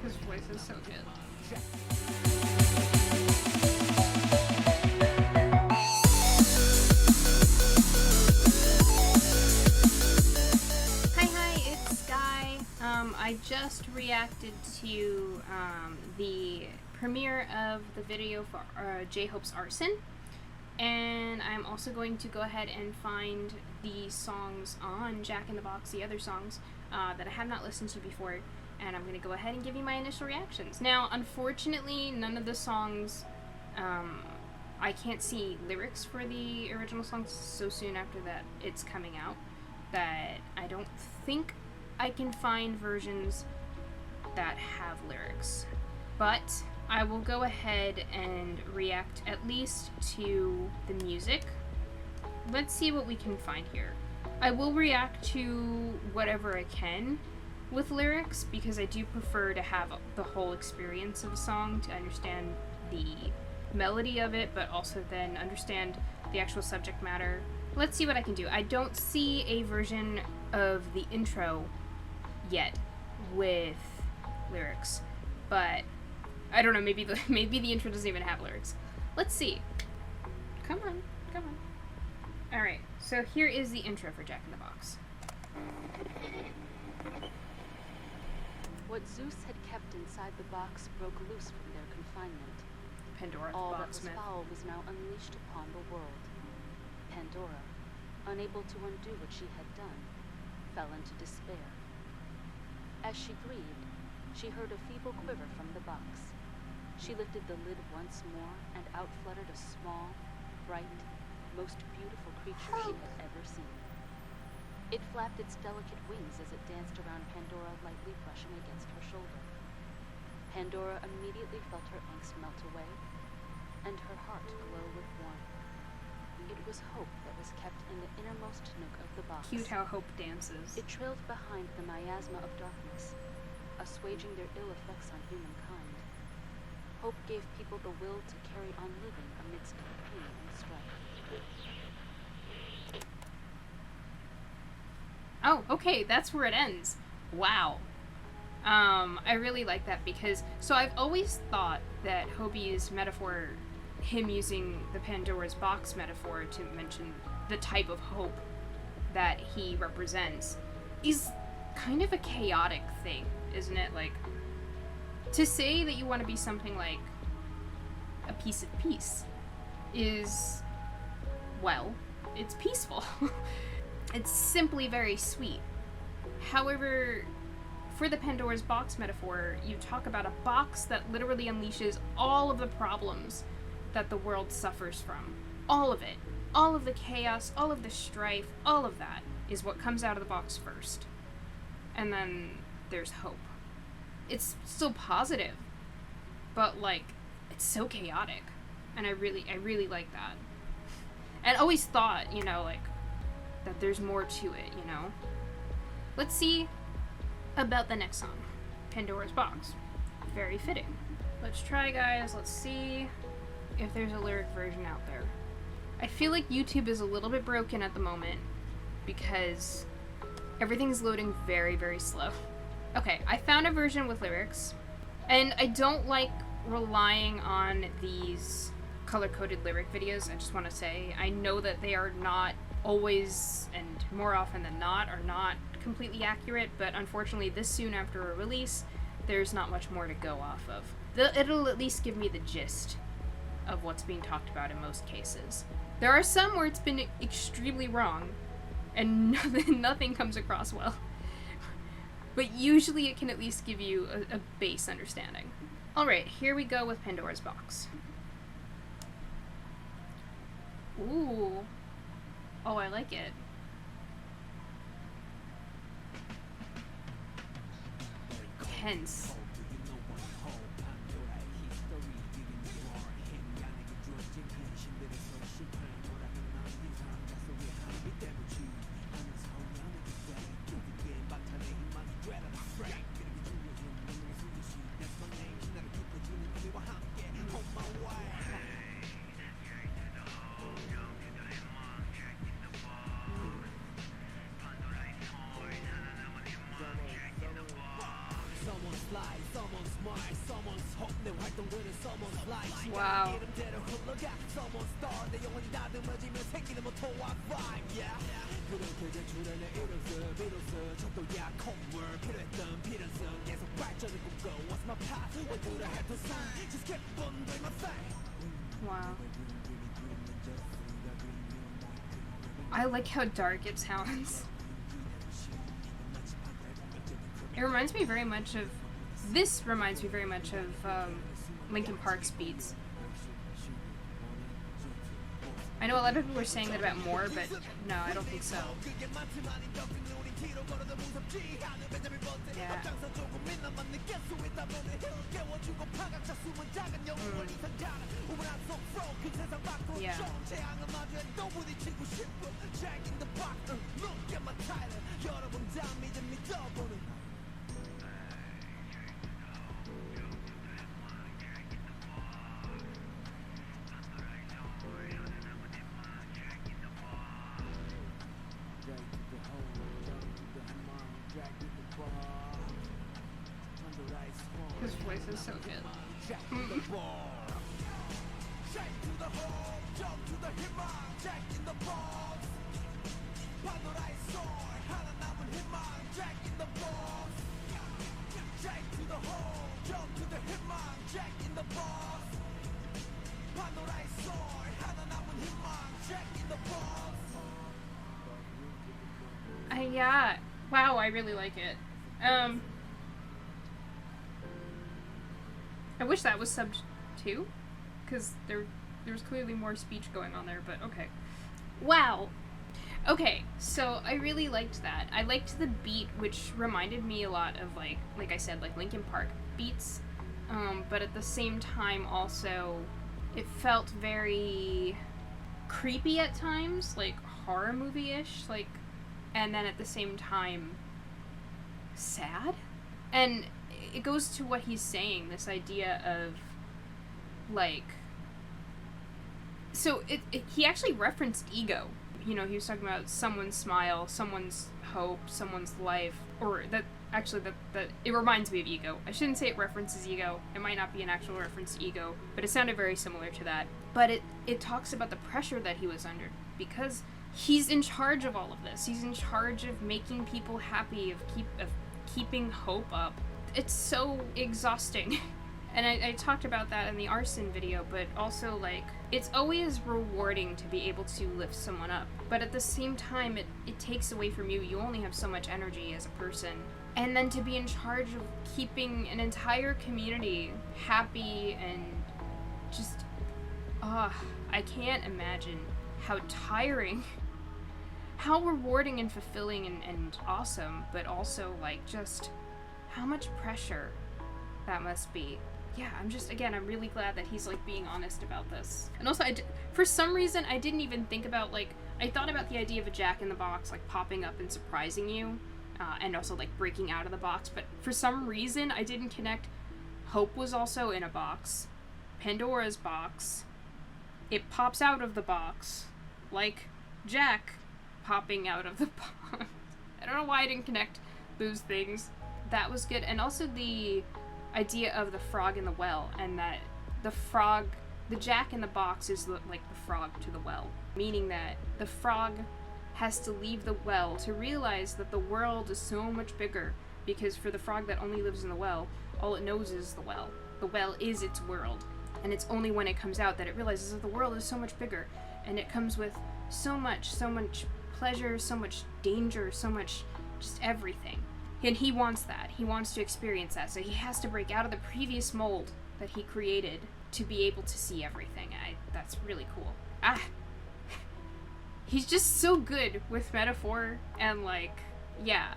His voice is so good. Hi, it's Sky. I just reacted to the premiere of the video for J-Hope's Arson, and I'm also going to go ahead and find the songs on Jack in the Box, the other songs that I have not listened to before, and I'm going to go ahead and give you my initial reactions. Now, unfortunately, none of the songs, I can't see lyrics for the original songs so soon after that it's coming out that I don't think I can find versions that have lyrics. But I will go ahead and react at least to the music. Let's see what we can find here. I will react to whatever I can with lyrics because I do prefer to have the whole experience of a song to understand the melody of it, but also then understand the actual subject matter. Let's see what I can do. I don't see a version of the intro yet with lyrics, but I don't know, maybe the intro doesn't even have lyrics. Let's see. Come on. Alright, so here is the intro for Jack in the Box. What Zeus had kept inside the box broke loose from their confinement. Pandora, All the that was boxsmith. foul was now unleashed upon the world. Pandora, unable to undo what she had done, fell into despair. As she grieved, she heard a feeble quiver from the box. She lifted the lid once more, and out fluttered a small, bright, most beautiful creature she had ever seen. It flapped its delicate wings as it danced around Pandora, lightly brushing against her shoulder. Pandora immediately felt her angst melt away, and her heart glow with warmth. It was hope that was kept in the innermost nook of the box. Cute how Hope dances. It trailed behind the miasma of darkness, assuaging their ill effects on humankind. Hope gave people the will to carry on living amidst pain and strife. Oh, okay, that's where it ends. Wow. I really like that because, so I've always thought that Hobie's metaphor, him using the Pandora's box metaphor to mention the type of hope that he represents, is kind of a chaotic thing, isn't it? Like, to say that you want to be something like a piece of peace is, well, it's peaceful. It's simply very sweet. However, for the Pandora's box metaphor, you talk about a box that literally unleashes all of the problems that the world suffers from. All of it. All of the chaos, all of the strife, all of that is what comes out of the box first. And then there's hope. It's still positive, but like, it's so chaotic. And I really like that. And I always thought, you know, like, that there's more to it, you know? Let's see about the next song, Pandora's Box. Very fitting. Let's try, guys. Let's see if there's a lyric version out there. I feel like YouTube is a little bit broken at the moment because everything's loading very, very slow. Okay, I found a version with lyrics, and I don't like relying on these color-coded lyric videos. I just want to say, I know that they are not always, and more often than not, are not completely accurate, but unfortunately this soon after a release, there's not much more to go off of. It'll at least give me the gist of what's being talked about in most cases. There are some where it's been extremely wrong, and nothing comes across well. But usually it can at least give you a base understanding. Alright, here we go with Pandora's Box. Ooh. Oh, I like it. Tense. Wow. Wow. I like how dark it sounds. It reminds me very much of... This reminds me very much of Linkin Park's beats. I know a lot of people were saying that about more, but no, I don't think so. Yeah. Yeah. His voice is so good. Yeah. Wow, I really like it. I wish that was subbed too, because there's clearly more speech going on there, but okay. Wow. Okay, so I really liked that. I liked the beat, which reminded me a lot of, like I said, like Linkin Park beats, but at the same time also, it felt very creepy at times, like horror movie-ish, like, and then at the same time, sad? And it goes to what he's saying, this idea of, like... So, he actually referenced ego. You know, he was talking about someone's smile, someone's hope, someone's life, or that it reminds me of ego. I shouldn't say it references ego. It might not be an actual reference to ego, but it sounded very similar to that. But it talks about the pressure that he was under, because he's in charge of all of this. He's in charge of making people happy, of keeping hope up. It's so exhausting. And I talked about that in the arson video, but also, like, it's always rewarding to be able to lift someone up. But at the same time, it takes away from you. You only have so much energy as a person. And then to be in charge of keeping an entire community happy and just... I can't imagine how tiring, how rewarding and fulfilling and awesome, but also, like, just how much pressure that must be. Yeah, I'm really glad that he's, like, being honest about this. And also, for some reason, I didn't even think about, like, I thought about the idea of a Jack-in-the-Box, like, popping up and surprising you, and also, like, breaking out of the box, but for some reason, I didn't connect Hope was also in a box, Pandora's box, it pops out of the box, like Jack popping out of the box. I don't know why I didn't connect those things. That was good. And also the idea of the frog in the well, and that the Jack in the box is like the frog to the well, meaning that the frog has to leave the well to realize that the world is so much bigger, because for the frog that only lives in the well, all it knows is the well. The well is its world, and it's only when it comes out that it realizes that the world is so much bigger, and it comes with so much pleasure, so much danger, so much just everything. And he wants that. He wants to experience that. So he has to break out of the previous mold that he created to be able to see everything. That's really cool. He's just so good with metaphor and, like, yeah.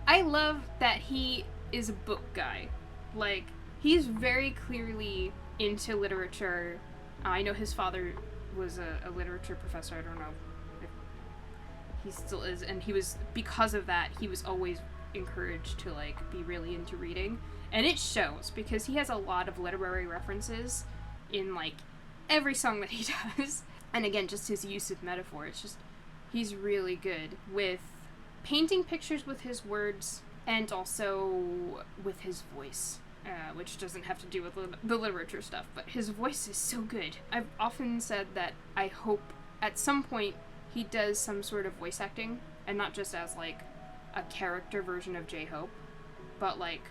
I love that he is a book guy. Like, he's very clearly into literature. I know his father was a literature professor. I don't know if he still is. And because of that, he was always encouraged to, like, be really into reading, and it shows, because he has a lot of literary references in, like, every song that he does. And again, just his use of metaphor, it's just, he's really good with painting pictures with his words and also with his voice. which doesn't have to do with the literature stuff, but his voice is so good. I've often said that I hope at some point he does some sort of voice acting, and not just as, like, a character version of J-Hope, but, like,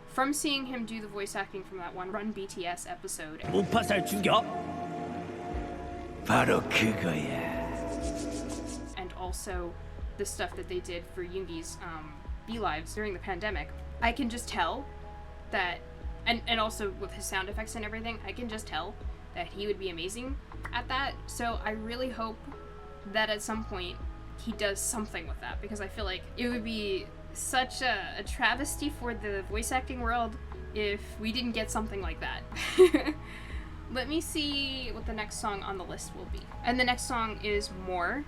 from seeing him do the voice acting from that one Run BTS episode. 우파살 죽여? 바로 그거야. And also the stuff that they did for Yoongi's B-Lives during the pandemic, I can just tell that, and also with his sound effects and everything, I can just tell that he would be amazing at that. So I really hope that at some point he does something with that, because I feel like it would be such a travesty for the voice acting world if we didn't get something like that. Let me see what the next song on the list will be. And the next song is More.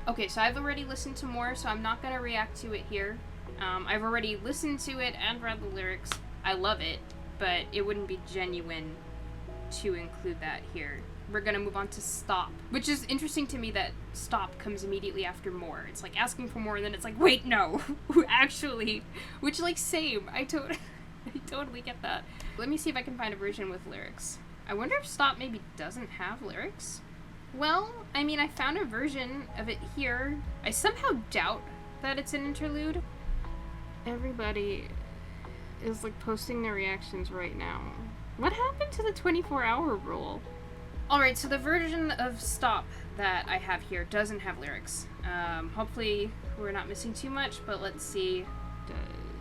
Okay, so I've already listened to More, so I'm not going to react to it here. I've already listened to it and read the lyrics. I love it, but it wouldn't be genuine to include that here. We're gonna move on to Stop, which is interesting to me that Stop comes immediately after More. It's like asking for more, and then it's like, wait, no, actually, which, like, same. I totally get that. Let me see if I can find a version with lyrics. I wonder if Stop maybe doesn't have lyrics? Well, I mean, I found a version of it here. I somehow doubt that it's an interlude. Everybody is, like, posting their reactions right now. What happened to the 24-hour rule? Alright, so the version of Stop that I have here doesn't have lyrics. Hopefully we're not missing too much, but let's see.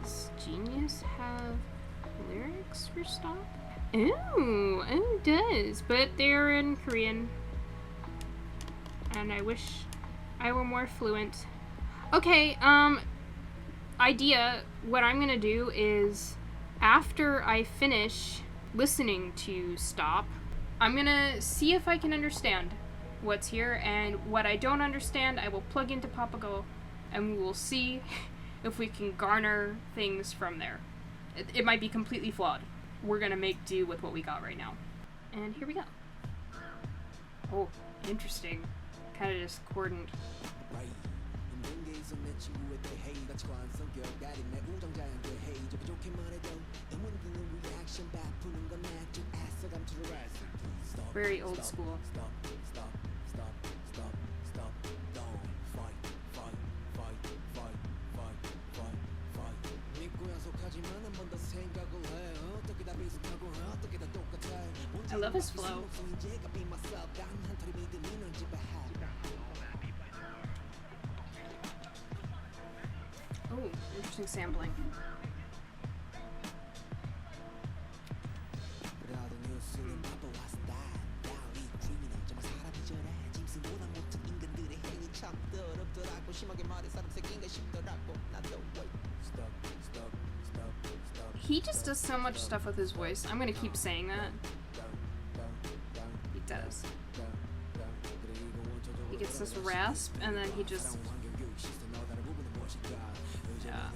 Does Genius have lyrics for Stop? Oh, it does, but they're in Korean. And I wish I were more fluent. Okay, idea. What I'm gonna do is, after I finish listening to Stop, I'm gonna see if I can understand what's here, and what I don't understand, I will plug into Papago, and we will see if we can garner things from there. It might be completely flawed. We're gonna make do with what we got right now. And here we go. Oh, interesting. Kind of discordant. Very old school. I love his flow. Oh, interesting sampling. He just does so much stuff with his voice. I'm gonna keep saying that. He does. He gets this rasp, and then he just... Yeah.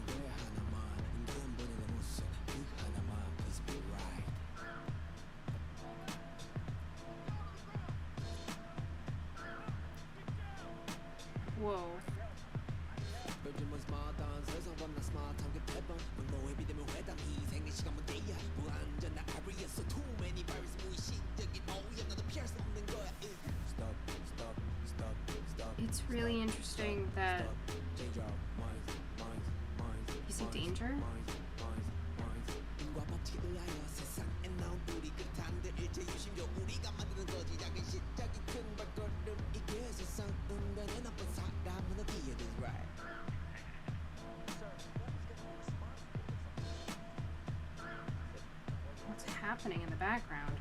Whoa. It's really interesting that... Is he danger? What's happening in the background?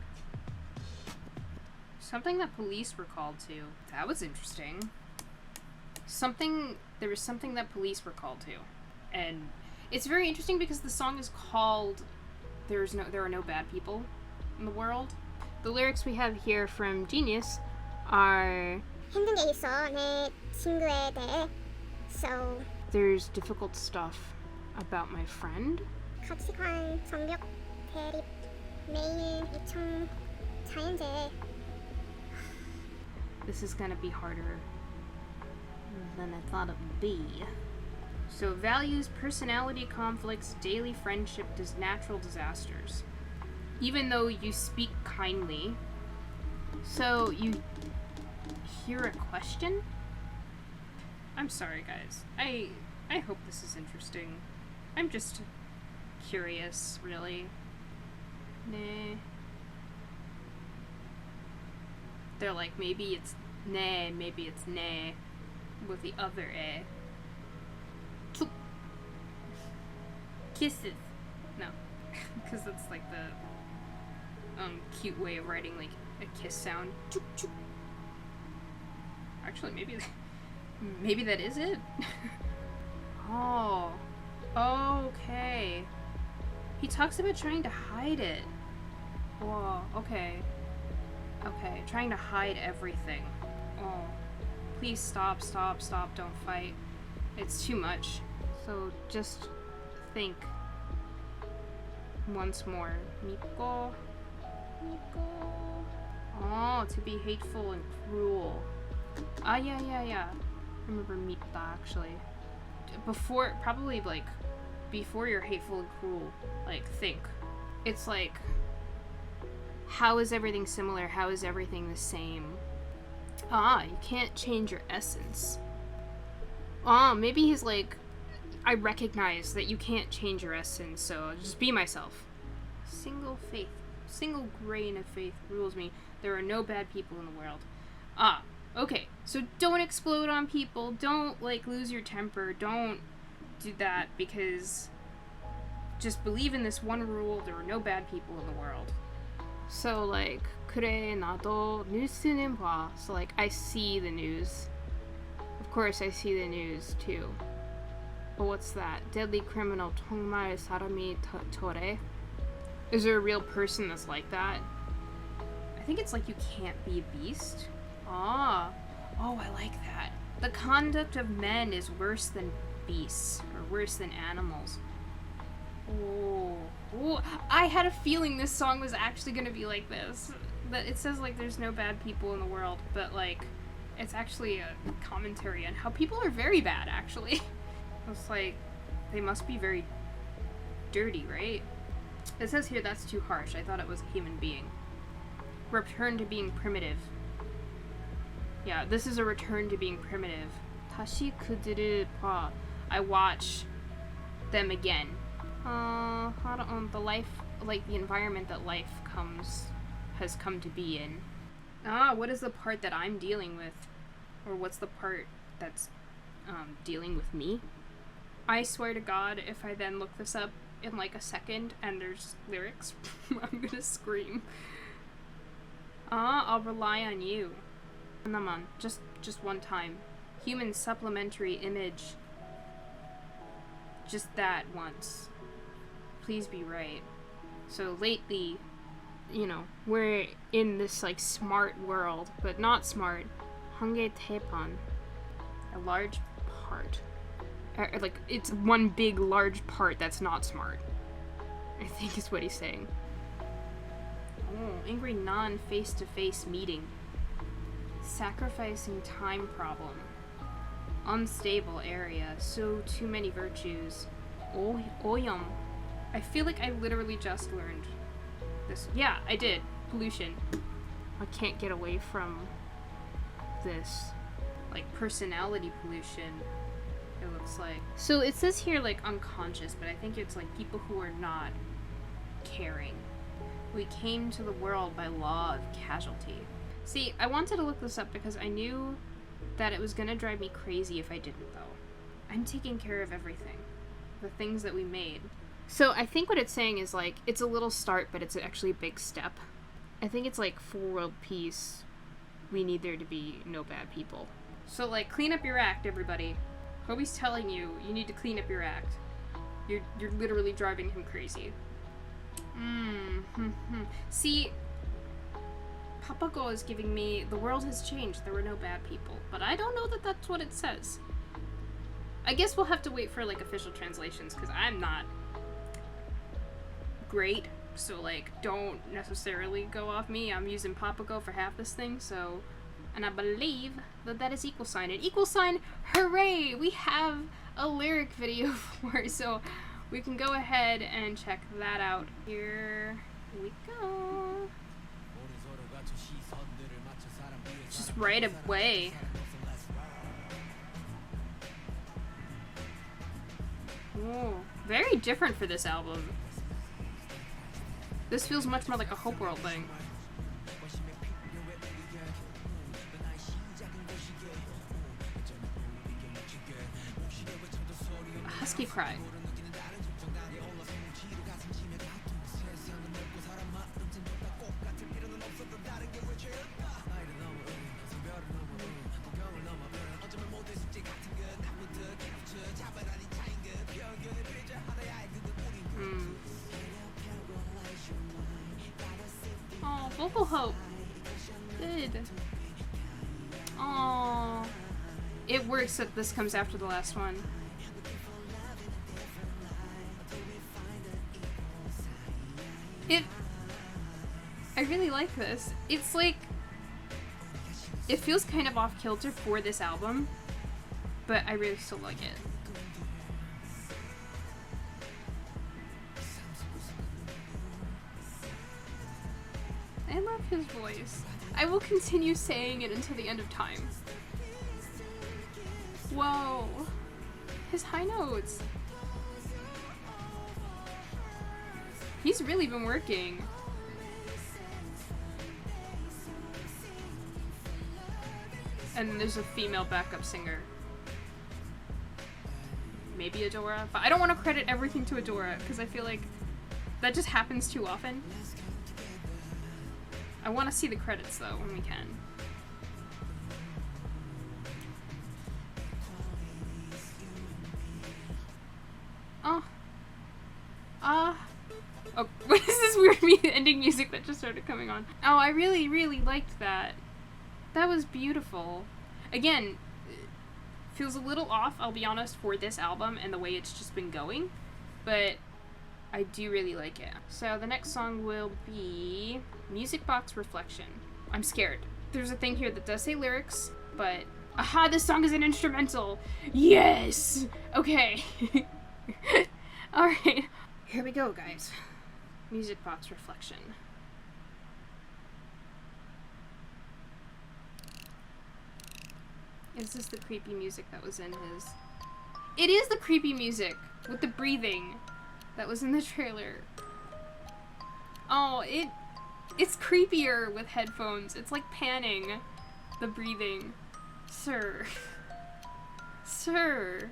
Something that police were called to. That was interesting. There was something that police were called to. And it's very interesting because the song is called There Are No Bad People in the World. The lyrics we have here from Genius are... 힘든 게 있어, 내 친구에 대해. So... There's difficult stuff about my friend. 가치관, 정벽, 대립, 매일 요청, 자연재해. This is gonna be harder than I thought it would be. So values, personality conflicts, daily friendship, natural disasters. Even though you speak kindly. So you hear a question? I'm sorry, guys. I hope this is interesting. I'm just curious, really. Nah. They're like, maybe it's nah, maybe it's nah, with the other eh. Kisses. No. Because that's like the cute way of writing like a kiss sound. Actually, maybe that is it. Oh. Okay. He talks about trying to hide it. Whoa, okay. Okay, trying to hide everything. Oh. Please stop, don't fight. It's too much. So just think once more. Miko. Oh, to be hateful and cruel. Ah, yeah. I remember Mita, actually. Probably like, before you're hateful and cruel, like, think. It's like, how is everything similar? How is everything the same? Ah, you can't change your essence. Ah, maybe he's like, I recognize that you can't change your essence, so just be myself. Single grain of faith rules me. There are no bad people in the world. Ah, okay. So don't explode on people. Don't, like, lose your temper. Don't do that, because just believe in this one rule. There are no bad people in the world. So, like, 그래, 나도 뉴스는 봐. So, like, I see the news. Of course, I see the news, too. But what's that? Deadly criminal, 정말 사람이 저래? Is there a real person that's like that? I think it's like you can't be a beast. Ah. Oh, I like that. The conduct of men is worse than beasts, or worse than animals. Oh. Ooh, I had a feeling this song was actually gonna be like this. That it says, like, there's no bad people in the world, but, like, it's actually a commentary on how people are very bad, actually. It's like, they must be very dirty, right? It says here that's too harsh. I thought it was a human being. Return to being primitive. Yeah, this is a return to being primitive. 다시 그들을 봐. I watch them again. The life, like the environment that life has come to be in. Ah, what is the part that I'm dealing with? Or what's the part that's dealing with me? I swear to God, if I then look this up in like a second and there's lyrics, I'm gonna scream. I'll rely on you. Naman, just one time. Human supplementary image. Just that once. Please be right. So lately, you know, we're in this like smart world, but not smart. Hange tepan. A large part. Like, it's one big large part that's not smart, I think is what he's saying. Oh, angry non-face-to-face meeting. Sacrificing time problem. Unstable area. So too many virtues. Oyam. I feel like I literally just learned this. Yeah, I did. Pollution. I can't get away from this. Like, personality pollution, it looks like. So it says here, like, unconscious, but I think it's, like, people who are not caring. We came to the world by law of casualty. See, I wanted to look this up because I knew that it was gonna drive me crazy if I didn't, though. I'm taking care of everything. The things that we made. So I think what it's saying is, like, it's a little start, but it's actually a big step. I think it's like, for world peace, we need there to be no bad people. So, like, clean up your act, everybody. Hobie's telling you, you need to clean up your act. You're literally driving him crazy. See, Papako is giving me, the world has changed, there were no bad people. But I don't know that that's what it says. I guess we'll have to wait for, like, official translations, because I'm not great. So, like, don't necessarily go off me. I'm using Papako for half this thing, so... And I believe that that is equal sign. And equal sign, hooray! We have a lyric video for, so we can go ahead and check that out. Here we go. Just right away. Ooh, very different for this album. This feels much more like a Hope World thing. A husky cry. Oh, vocal hope. Good. Oh, it works that this comes after the last one. I really like this. It's like, it feels kind of off kilter for this album, but I really still like it. I love his voice. I will continue saying it until the end of time. Whoa. His high notes. He's really been working. And then there's a female backup singer. Maybe Adora, but I don't want to credit everything to Adora because I feel like that just happens too often. I want to see the credits though when we can. Oh. Oh, what is this weird ending music that just started coming on? Oh, I really, really liked that. That was beautiful. Again, feels a little off, I'll be honest, for this album and the way it's just been going, but I do really like it. So the next song will be Music Box Reflection. I'm scared. There's a thing here that does say lyrics, but aha, this song is an instrumental. Yes! Okay. Alright, here we go, guys. Music Box Reflection. Is this the creepy music that was in his... It is the creepy music with the breathing that was in the trailer. Oh, it's creepier with headphones. It's like panning the breathing. Sir. Sir.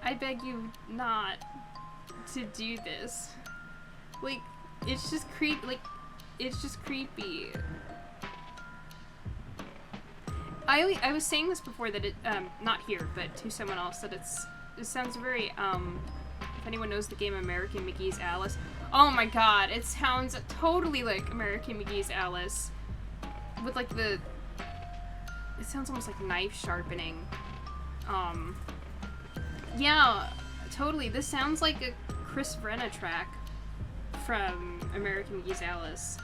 I beg you not to do this. Like, it's just it's just creepy. I was saying this before that it, not here, but to someone else, that it sounds very, if anyone knows the game American McGee's Alice. Oh my god, it sounds totally like American McGee's Alice. With like it sounds almost like knife sharpening. Yeah, totally. This sounds like a Chris Vrenna track from American McGee's Alice.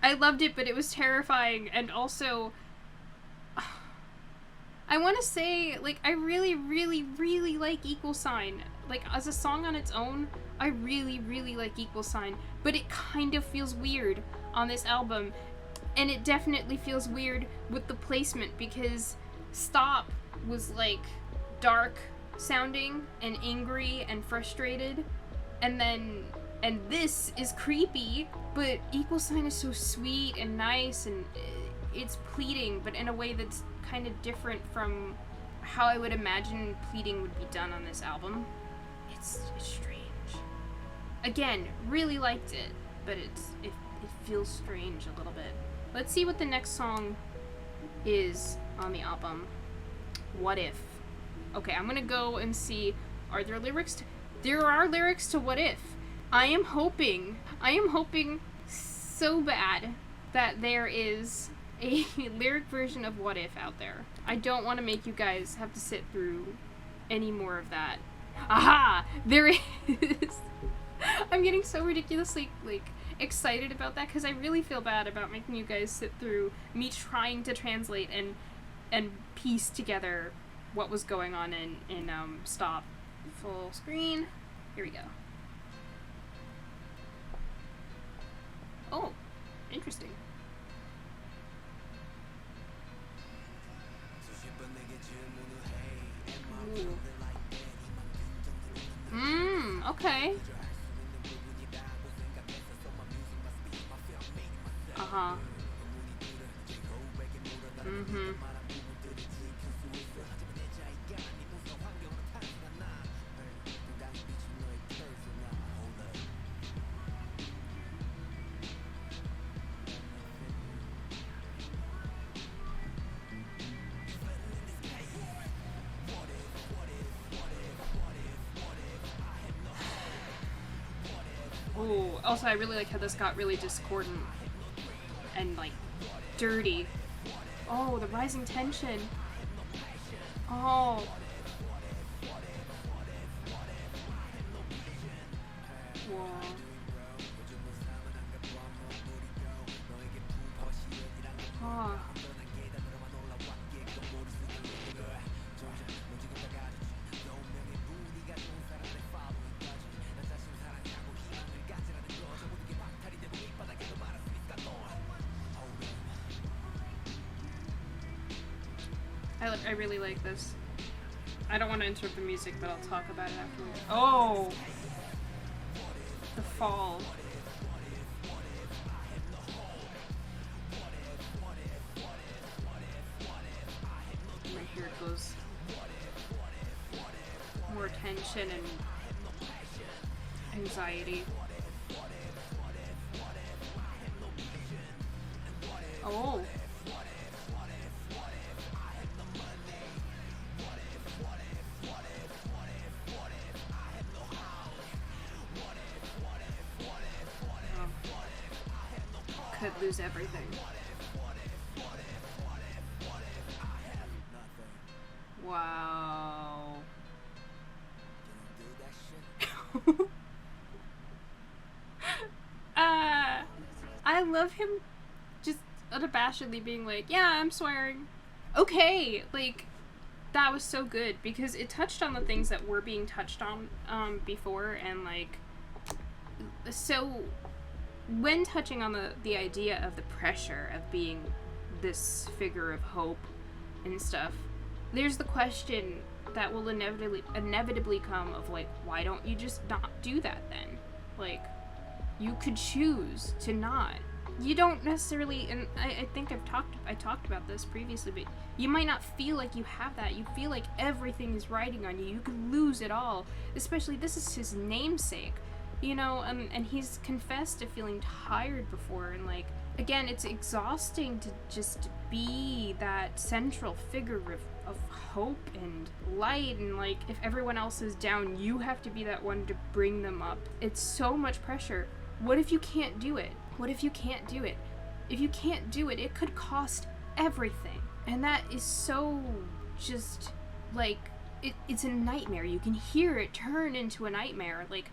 I loved it, but it was terrifying, and also, I want to say, like, I really, really, really like Equal Sign. Like, as a song on its own, I really, really like Equal Sign, but it kind of feels weird on this album, and it definitely feels weird with the placement, because Stop was, like, dark sounding, and angry, and frustrated, and this is creepy, but Equal Sign is so sweet and nice, and it's pleading, but in a way that's kind of different from how I would imagine pleading would be done on this album. It's strange. Again, really liked it, but it feels strange a little bit. Let's see what the next song is on the album. What If. Okay, I'm gonna go and see, are there lyrics to... There are lyrics to What If. I am hoping so bad that there is a lyric version of What If out there. I don't want to make you guys have to sit through any more of that. Aha! There is! I'm getting so ridiculously, like, excited about that because I really feel bad about making you guys sit through me trying to translate and and piece together what was going on in Stop. Full screen. Here we go. Oh, interesting. Okay. Uh-huh. Mm-hmm. Ooh, also I really like how this got really discordant and like dirty. Oh, the rising tension. Oh. Whoa. Oh. I really like this. I don't want to interrupt the music, but I'll talk about it afterwards. Oh! The fall. And here it goes. More tension and anxiety. Oh! Could lose everything. Wow. I love him just unabashedly being like, yeah, I'm swearing. Okay, like, that was so good because it touched on the things that were being touched on before, and like, so when touching on the idea of the pressure of being this figure of hope and stuff, there's the question that will inevitably come of like, why don't you just not do that then? Like, you could choose to not. You don't necessarily, and I think I talked about this previously, but you might not feel like you have that. You feel like everything is riding on you. You could lose it all. Especially, this is his namesake, you know, and he's confessed to feeling tired before, and like, again, it's exhausting to just be that central figure of hope and light, and like, if everyone else is down, you have to be that one to bring them up. It's so much pressure. What if you can't do it? What if you can't do it? If you can't do it, it could cost everything. And that is so just, like, it's a nightmare. You can hear it turn into a nightmare. Like,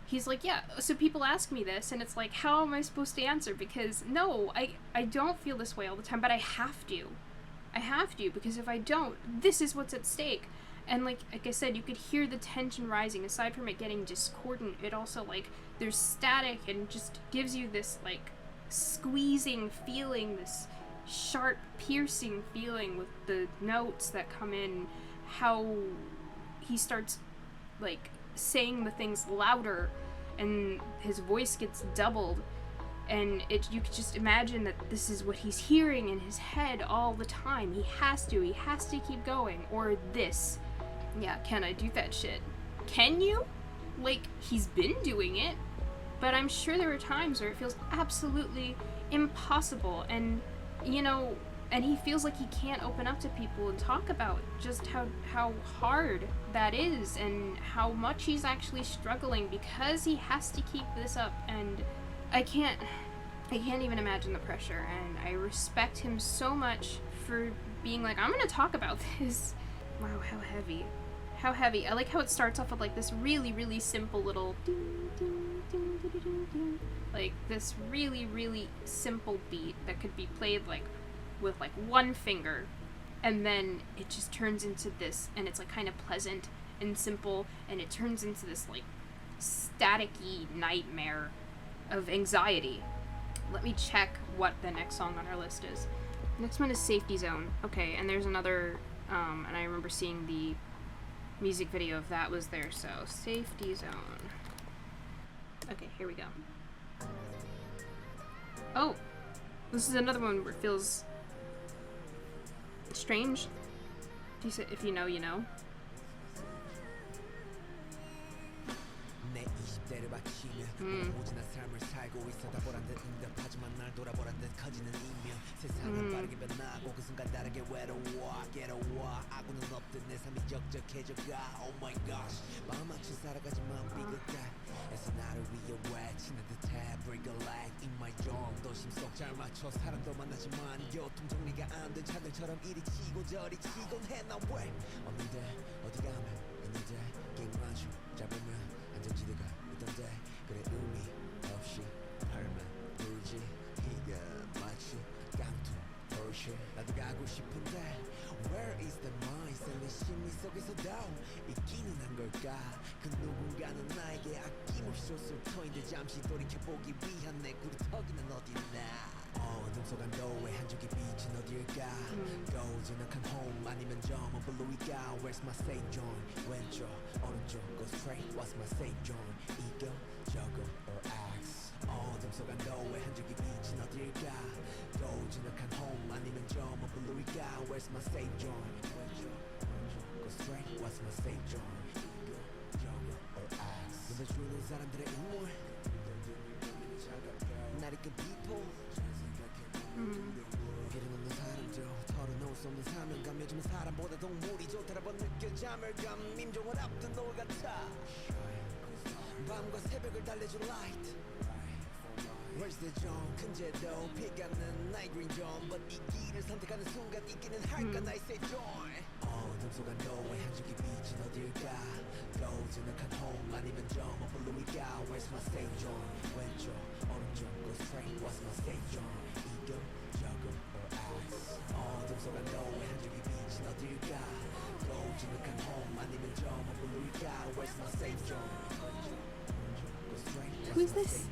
he's like, yeah, so people ask me this, and it's like, how am I supposed to answer? Because, no, I don't feel this way all the time, but I have to. I have to, because if I don't, this is what's at stake. And like I said, you could hear the tension rising. Aside from it getting discordant, it also, like, there's static and just gives you this, like, squeezing feeling, this sharp, piercing feeling with the notes that come in, how he starts, like, saying the things louder, and his voice gets doubled, and you could just imagine that this is what he's hearing in his head all the time. He has to keep going, or this. Yeah, can I do that shit? Can you? Like, he's been doing it, but I'm sure there are times where it feels absolutely impossible, and, you know, and he feels like he can't open up to people and talk about just how hard that is, and how much he's actually struggling because he has to keep this up, and I can't even imagine the pressure, and I respect him so much for being like, I'm gonna talk about this. Wow, how heavy. How heavy. I like how it starts off with, like, this really, really simple little ding, ding, ding, ding, ding, ding. Like, this really, really simple beat that could be played, like, with, like, one finger. and then it just turns into this, and it's like kind of pleasant and simple, and it turns into this like static-y nightmare of anxiety. Let me check what the next song on our list is. Next one is Safety Zone. Okay, and there's another, and I remember seeing the music video of that was there, so Safety Zone. Okay, here we go. Oh, this is another one where it feels strange. If you know, you know. Where is the mind? 셀린 심리 속에서도 있기는 한 걸까? 그 누군가는 나에게 아낌없이 줬을 터인데 잠시 돌이켜보기 위한 내 구르터기는 어딨나? 어둠 속 안도의 한 줄기 빛은 어딜까? 고즈넉한 home 아니면 저 먼 블루이가? Where's my safe zone? 왼쪽 오른쪽 go straight. What's my safe zone? 이거 저거 or X. 어둠 속 안도의 한 줄기 빛은 어딜까? 고즈넉한 home 아니면 저 먼 블루이가? Where's my safe zone? 왼쪽 오른쪽 go straight. What's my safe zone? 이거 저거 or X. 믿어주는 사람들의 응원 날 이끈 people. 길은 없는 사람들 털어놓을 수 없는 사명감 요즘은 사람보다 동물이 좋다라고 느껴 자멸감 임종을 앞둔 노을 같아 밤과 새벽을 달래준 light Where's the zone 근제도 피가는 night green zone But 이 길을 선택하는 순간 있기는 할까 나의 safe zone 어둠 속 안도의 한 줄기 빛은 어딜까 고즈넉한 home 아니면 저 먼 블루이가 Where's my safe zone 왼쪽 오른쪽 go straight What's my safe zone 이거 저거 or X 어둠 속 안도의 한 줄기 빛은 어딜까 고즈넉한 home 아니면 저 먼 블루이가 Where's my safe zone go straight Who is this?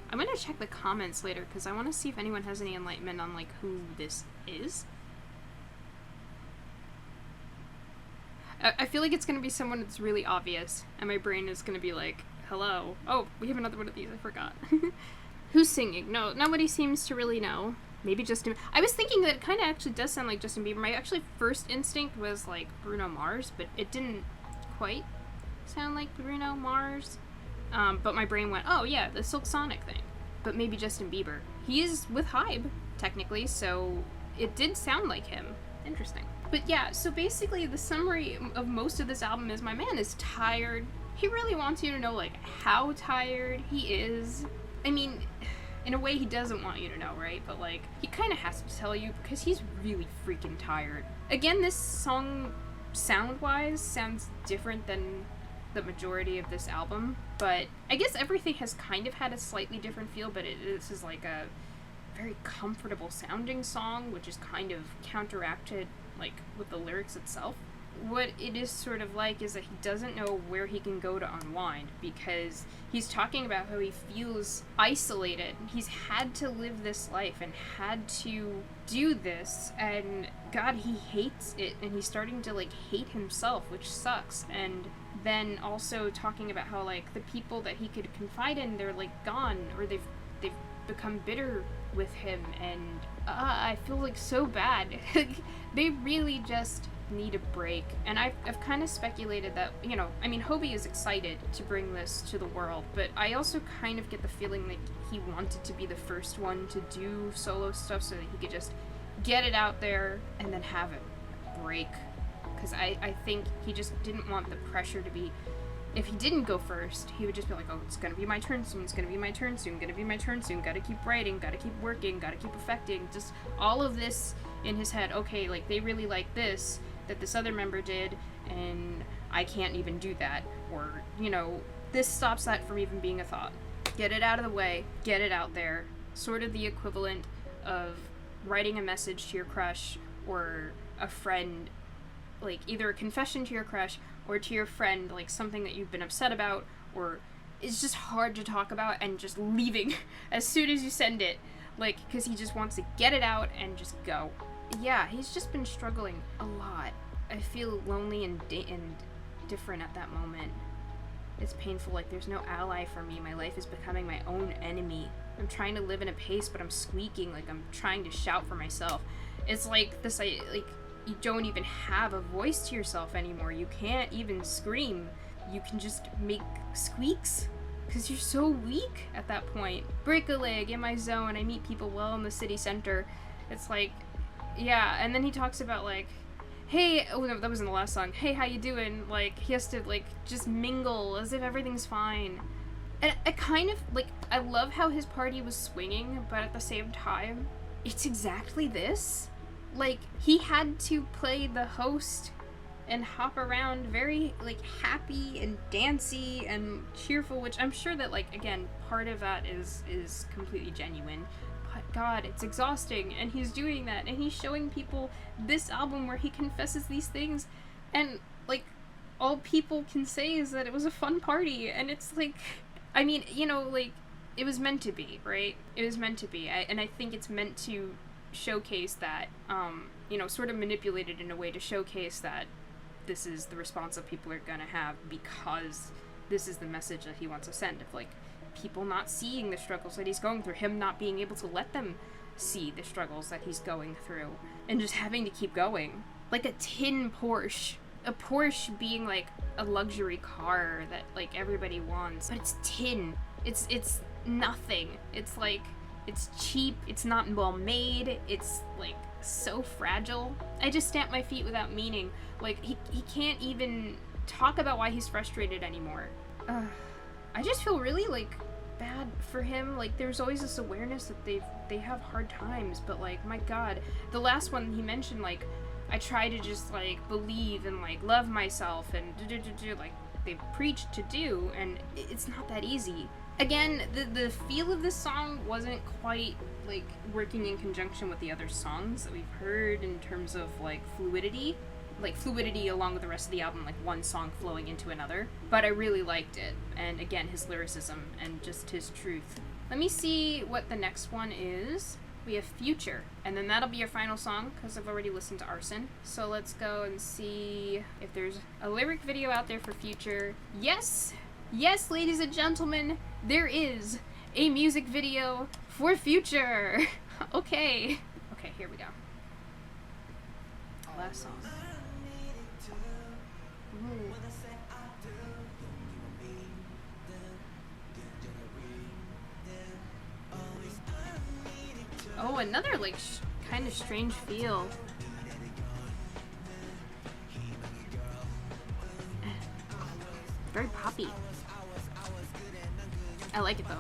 I'm gonna check the comments later because I want to see if anyone has any enlightenment on like who this is. I feel like it's gonna be someone that's really obvious, and my brain is gonna be like, "Hello, oh, we have another one of these. I forgot." Who's singing? No, nobody seems to really know. Maybe Justin. I was thinking that it kind of actually does sound like Justin Bieber. My actually first instinct was like Bruno Mars, but it didn't quite sound like Bruno Mars. But my brain went, oh yeah, the Silk Sonic thing. But maybe Justin Bieber. He is with Hybe, technically, so it did sound like him. Interesting. But yeah, so basically the summary of most of this album is my man is tired. He really wants you to know, like, how tired he is. I mean, in a way he doesn't want you to know, right? But, like, he kind of has to tell you because he's really freaking tired. Again, this song, sound-wise, sounds different than the majority of this album, but I guess everything has kind of had a slightly different feel, but this is like a very comfortable sounding song, which is kind of counteracted like with the lyrics itself. What it is sort of like is that he doesn't know where he can go to unwind because he's talking about how he feels isolated. He's had to live this life and had to do this, and God, he hates it, and he's starting to like hate himself, which sucks. And then also talking about how like the people that he could confide in, they're like gone, or they've become bitter with him, and I feel like so bad. They really just need a break. And I've kind of speculated that, you know, I mean, Hobie is excited to bring this to the world, but I also kind of get the feeling like he wanted to be the first one to do solo stuff so that he could just get it out there and then have it break. Because I think he just didn't want the pressure to be if he didn't go first, he would just be like, oh, it's gonna be my turn soon, it's gonna be my turn soon, gonna be my turn soon, gotta keep writing, gotta keep working, gotta keep affecting, just all of this in his head. Okay, like, they really like this, that this other member did, and I can't even do that, or, you know, this stops that from even being a thought. Get it out of the way, get it out there, sort of the equivalent of writing a message to your crush, or a friend, like, either a confession to your crush, or to your friend, like, something that you've been upset about, or it's just hard to talk about, and just leaving as soon as you send it, like, because he just wants to get it out and just go. Yeah, he's just been struggling a lot. I feel lonely and different at that moment. It's painful, like, there's no ally for me. My life is becoming my own enemy. I'm trying to live in a pace, but I'm squeaking, like, I'm trying to shout for myself. It's like this, like, you don't even have a voice to yourself anymore. You can't even scream. You can just make squeaks, because you're so weak at that point. Break a leg, in my zone, I meet people well in the city center. It's like, yeah, and then he talks about, like, hey, oh no, that was in the last song, hey, how you doing? Like, he has to, like, just mingle as if everything's fine. And I kind of, like, I love how his party was swinging, but at the same time, it's exactly this. Like, he had to play the host and hop around very, like, happy and dancy and cheerful, which I'm sure that, like, again, part of that is completely genuine. But God, it's exhausting, and he's doing that, and he's showing people this album where he confesses these things, and, like, all people can say is that it was a fun party, and it's like, I mean, you know, like, it was meant to be, right? It was meant to be, and I think it's meant to showcase that, you know, sort of manipulated in a way to showcase that this is the response that people are gonna have, because this is the message that he wants to send, of, like, people not seeing the struggles that he's going through, him not being able to let them see the struggles that he's going through, and just having to keep going. Like a tin Porsche. A Porsche being, like, a luxury car that, like, everybody wants, but it's tin. It's nothing. It's, like, it's cheap, it's not well made, it's, like, so fragile. I just stamp my feet without meaning. Like, he can't even talk about why he's frustrated anymore. I just feel really, like, bad for him. Like, there's always this awareness that they have hard times, but, like, my God, the last one he mentioned, like, I try to just, like, believe and, like, love myself and like they preach to do, and it's not that easy. Again, the feel of this song wasn't quite, like, working in conjunction with the other songs that we've heard in terms of, like, fluidity along with the rest of the album, like one song flowing into another. But I really liked it, and again, his lyricism and just his truth. Let me see what the next one is. We have Future, and then that'll be your final song, because I've already listened to Arson. So let's go and see if there's a lyric video out there for Future. Yes! Yes, ladies and gentlemen, there is a music video for Future! Okay. Okay, here we go. Last song. Ooh. Oh, another, like, kind of strange feel. Very poppy. I like it, though.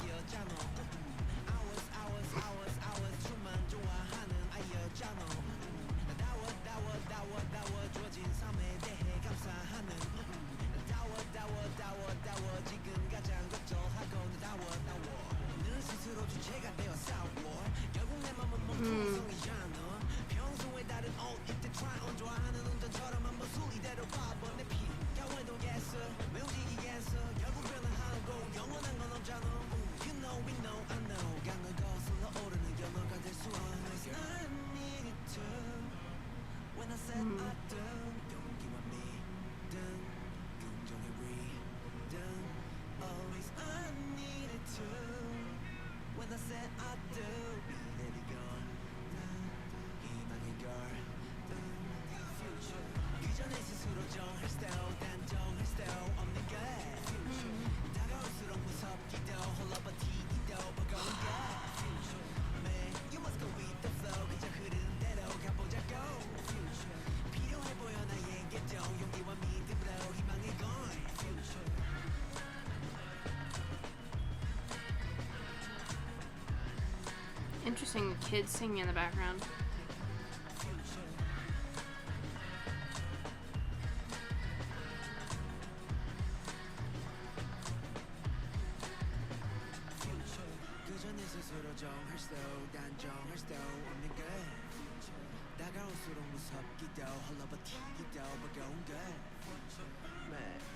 interesting kids singing in the background.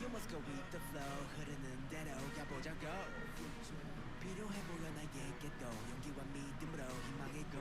You must go with the flow 흐르는 대로 가보자고 필요해 보여 나에게도 용기와 믿음으로 희망의 go.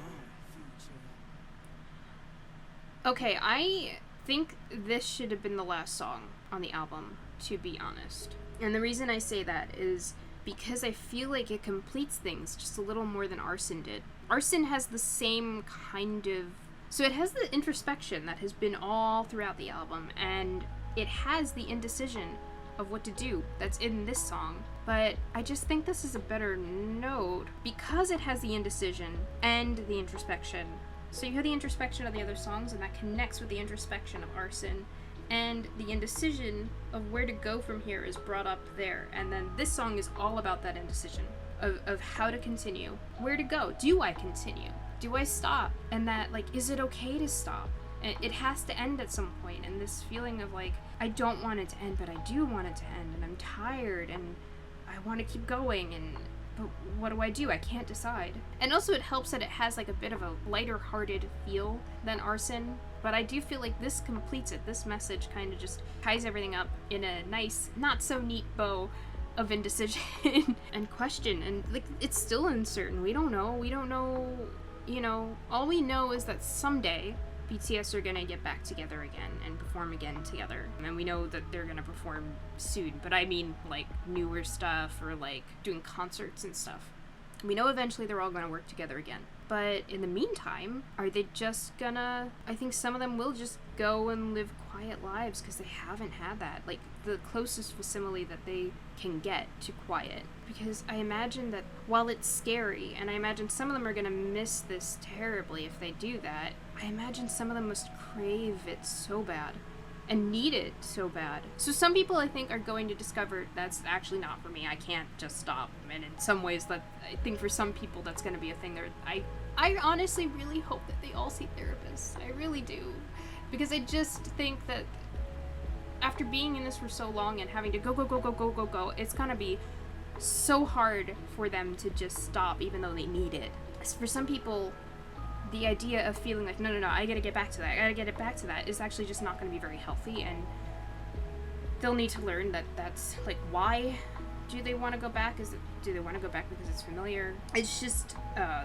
Okay, I think this should have been the last song on the album, to be honest. And the reason I say that is because I feel like it completes things just a little more than Arson did. Arson has the same kind of... So it has the introspection that has been all throughout the album, and it has the indecision of what to do that's in this song. But I just think this is a better note because it has the indecision and the introspection. So you have the introspection of the other songs, and that connects with the introspection of Arson, and the indecision of where to go from here is brought up there. And then this song is all about that indecision of how to continue. Where to go? Do I continue? Do I stop? And that, like, is it okay to stop? It has to end at some point, and this feeling of, like, I don't want it to end, but I do want it to end, and I'm tired, and I want to keep going, but what do? I can't decide. And also it helps that it has, like, a bit of a lighter-hearted feel than Arson, but I do feel like this completes it. This message kind of just ties everything up in a nice, not-so-neat bow of indecision and question, and, like, it's still uncertain. We don't know, you know, all we know is that someday BTS are gonna get back together again and perform again together. And we know that they're gonna perform soon, but I mean, like, newer stuff or, like, doing concerts and stuff. We know eventually they're all gonna work together again. But in the meantime, are they just gonna... I think some of them will just go and live quiet lives because they haven't had that. Like, the closest facsimile that they can get to quiet. Because I imagine that while it's scary, and I imagine some of them are gonna miss this terribly if they do that, I imagine some of them must crave it so bad and need it so bad. So some people, I think, are going to discover that's actually not for me. I can't just stop. And in some ways, that I think for some people that's going to be a thing. I honestly really hope that they all see therapists. I really do. Because I just think that after being in this for so long and having to go, it's going to be so hard for them to just stop even though they need it. For some people, the idea of feeling like, no, I gotta get back to that, is actually just not gonna be very healthy, and they'll need to learn that that's, like, why do they want to go back? Do they want to go back because it's familiar? It's just,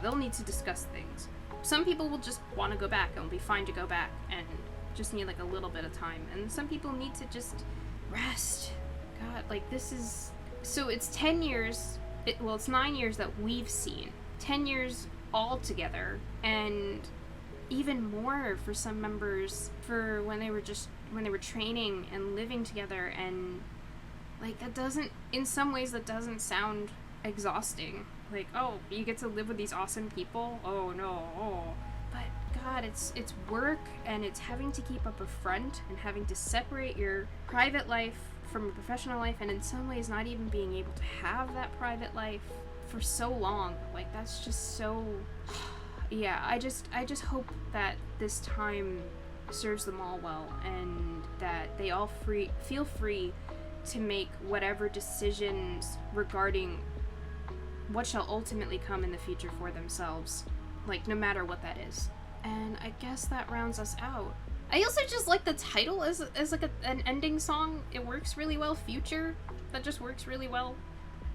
they'll need to discuss things. Some people will just want to go back and will be fine to go back and just need, like, a little bit of time, and some people need to just rest. God, like, this is... So it's 10 years, it's 9 years that we've seen. 10 years all together, and even more for some members for when they were training and living together, and, like, that doesn't, in some ways, that doesn't sound exhausting. Like, oh, you get to live with these awesome people? Oh, no, oh. But, God, it's work, and it's having to keep up a front, and having to separate your private life from your professional life, and in some ways not even being able to have that private life for so long. Like, that's just so... Yeah, I just hope that this time serves them all well, and that they all feel free to make whatever decisions regarding what shall ultimately come in the future for themselves, like, no matter what that is. And I guess that rounds us out. I also just like the title as like an ending song. It works really well. Future, that just works really well.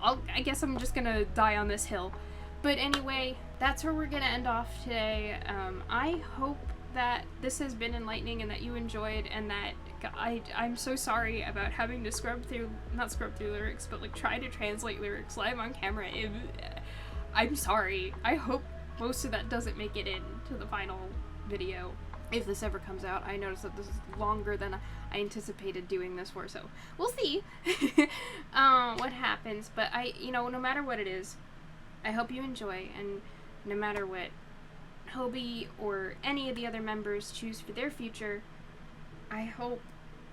I guess I'm just gonna die on this hill. But anyway, that's where we're gonna end off today. I hope that this has been enlightening and that you enjoyed, and that I'm so sorry about having to not scrub through lyrics, but, like, try to translate lyrics live on camera. I'm sorry. I hope most of that doesn't make it into the final video, if this ever comes out. I noticed that this is longer than I anticipated doing this for, so we'll see what happens. But no matter what it is, I hope you enjoy, and no matter what Hobie or any of the other members choose for their future, I hope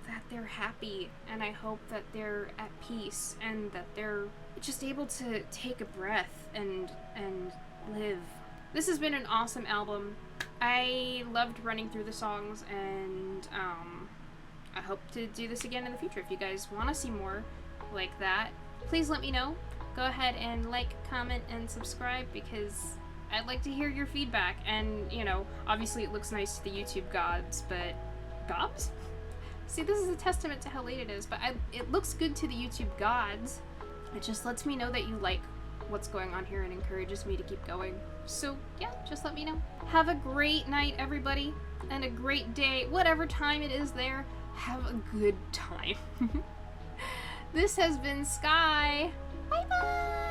that they're happy, and I hope that they're at peace, and that they're just able to take a breath and live. this has been an awesome album. I loved running through the songs, and I hope to do this again in the future. If you guys want to see more like that, please let me know. Go ahead and like, comment, and subscribe, because I'd like to hear your feedback. And, you know, obviously it looks nice to the YouTube gods, but... Gobs? See, this is a testament to how late it is, but it looks good to the YouTube gods. It just lets me know that you like what's going on here and encourages me to keep going. So, yeah, just let me know. Have a great night, everybody, and a great day. Whatever time it is there, have a good time. This has been Sky. Bye-bye!